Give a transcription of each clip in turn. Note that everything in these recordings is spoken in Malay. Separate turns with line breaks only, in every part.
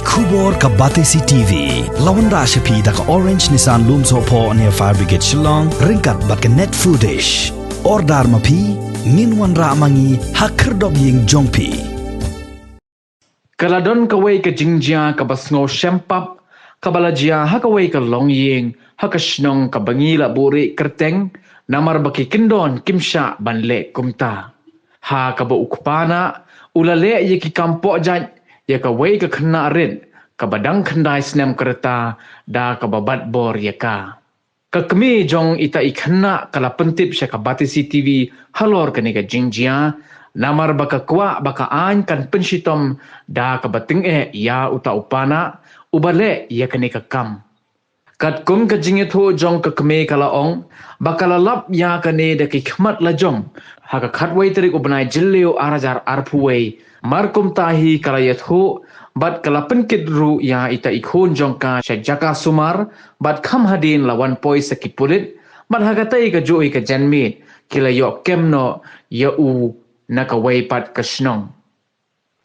Kubor ka Batesi TV. Lawan Rashapi da ka Orange Nissan Lumso po near Fire Brigade Shillong. Ringkat bat ka net footage. Ordar mapi. Minwan ra mangi hakerdog ying jongpi.
Kaladon kaway ka jingjia ka basngo shempap. Kabalajia hakaway ka longying. Hakashnong ka bangila buri kerteng. Namar baki kindon kimsha banle kumta. Ha ka ba ukpana. Ulale ye ki kampo jan. Ya ka way ka kena rin, ka badang kendai senam kereta, da ka babat bor ya ka. Ka kemi jong ita ikena kala pentip sya ka Batesi TV halor ka nega jingjia, namar baka kwa baka an kan penshitom, da ka bating ya uta upana, ubale ya ka nega kam. Kat kum ka jingit ho jong ka kemi kala ong, baka lalap ya ka ne da ki kmat la jong, haka katway tarik ubanay jilio arajar arpuway, Markum tahi kalayat ho, bat kalapan kidru ya ita ikhon jongka sya jaka sumar, bat kam hadin lawan poi sakipulit, bat hagatai ka joi ka janmit, kila yok kemno ya u nakaway pat kasnong.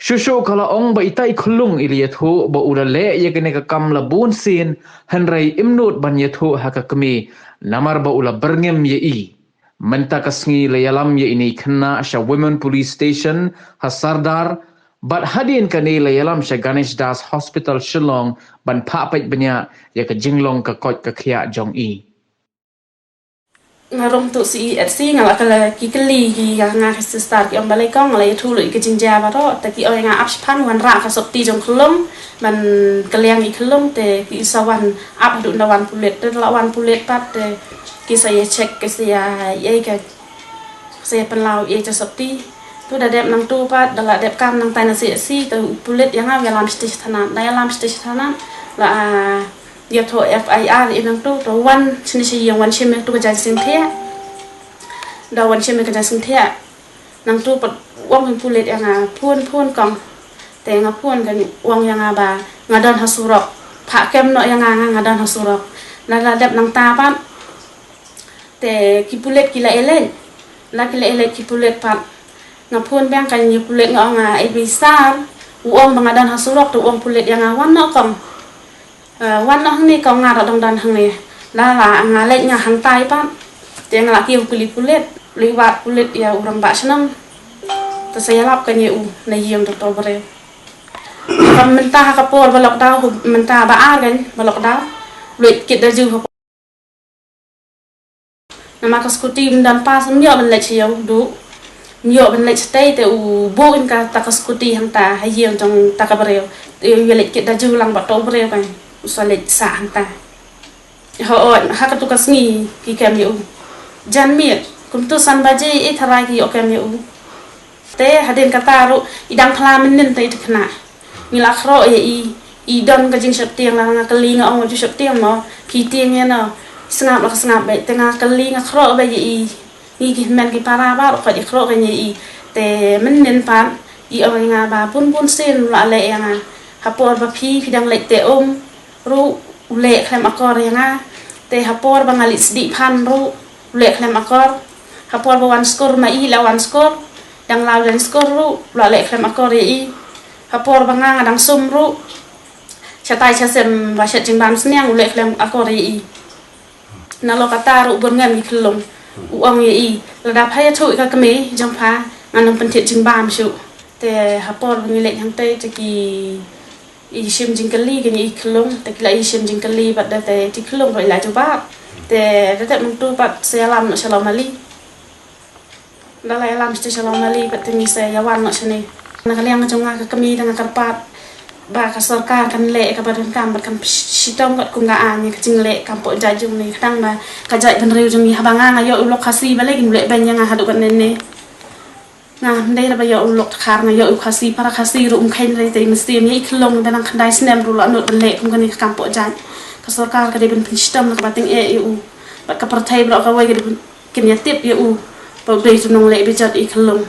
Shusho kala ong ba ita ikhulung iliyat ho, ba ulale ya kene ka kam labun sin, hanray imnut ban yat ho haka kami, namar ba ula berngem ya i. Menta kasngi layalam ya ini kena sya Women Police Station Hasardar bat hadin kani layalam sya Ganesh Das Hospital Shillong ban papait banyak ya ke jinglong ke kot ke khia jong i.
Ngarong tu si FC ngala kala ki keli ki nga start ki om balai kong ngalai thulu ki jinja ba ro ta ki oi nga apspan wan ra ka sopti jong klum man kaliang i klum te ki sawan ap du na wan pulet te lawan pulet pat te ki saya cek ke saya ye ke saya penlau ye cha sopti tu da dep nang tu pat da la dep kam nang tai na si tu pulet yang nga lam stage thana da lam stage thana la dia to FIR inang tu wan sini si yang wan chim tu ka jan sing thia da wan chim ka jan sing thia nang tu pat wang pulet yang phun kong te nga phun kan wang yang ba ngadon hasurok pha kem no yang ngadon hasurok la dep nang ta pat te kipulet kila elen la kila elet kipulet pat ngapun bang kan kipulet nga ai besar uang bangadan hasurok tu uang pulet yang wan no kong wan no ni kong nga dong dan hang ni la nga let nga hang tai pat te nga kiu pulet liwat pulet ya urang ba senang te saya lap kan u na yiem to bare kam mentah ka por balok daw mentah ba kan balok daw luit kit da ju nama ka skuti dan pas myo ben lech yow du myo ben lech tay te u boin ka ta ka skuti hang ta hayeng jong ta ka breu te lech kit da ju lang ba to breu kan usa lech sa hang ta ho ha ka tu ka sngi ki kem yo jan miet kum tu san baje e tharai ki o kem yo te hadin ka ta ru idang khla min nin te khna ni la khro e i don ka jing shap tiang la nga kali nga ong ju shap tiang no ki tiang ya no senap lah senap baik tengah keli ngakrok baik i ki men ki para ba ro ka di krok kan i te menen pan i orang nga ba pun sin la le yang hapor ba phi dang le te ru le klem akor yang te hapor ba ngalit sedi pan ru le klem akor hapor ba wan skor ma i la wan skor dang law dan skor ru la le klem akor i hapor ba nga dang sum ru chatai chasem ba chat jing bam sniang le klem akor i nalo kata ru berngan di kelong uang ye lada phaya thui ka kame jong pha nganong pentit jing bam shu te hapor ngilek hang te ki i shim jing kali ke ni kelong te kila i shim jing kali bat da te ti kelong ro la coba te da mung tu pat salam no shalom ali da la alam sti shalom ali pat ni se yawan no sini na kaliang jong nga ka kami dengan karpat ba ka sarkar kan le ka badan kam kan sitong kat kungaan ni kacing le kampok jajung ni kadang ba ka jai ben riu jung ni habanga yo ulok khasi ba le gin le ban yang hadu kan nene nga ndai ba yo ulok khar nga yo khasi para khasi ru khain re te mesti ni ikhlong dan khandai snem ru la no le kum kan ni kampok jai ka sarkar ka de ben sitong ka bating eu ba ka partai bro ka wai kin ya tip eu ba be tunong le be jat ikhlong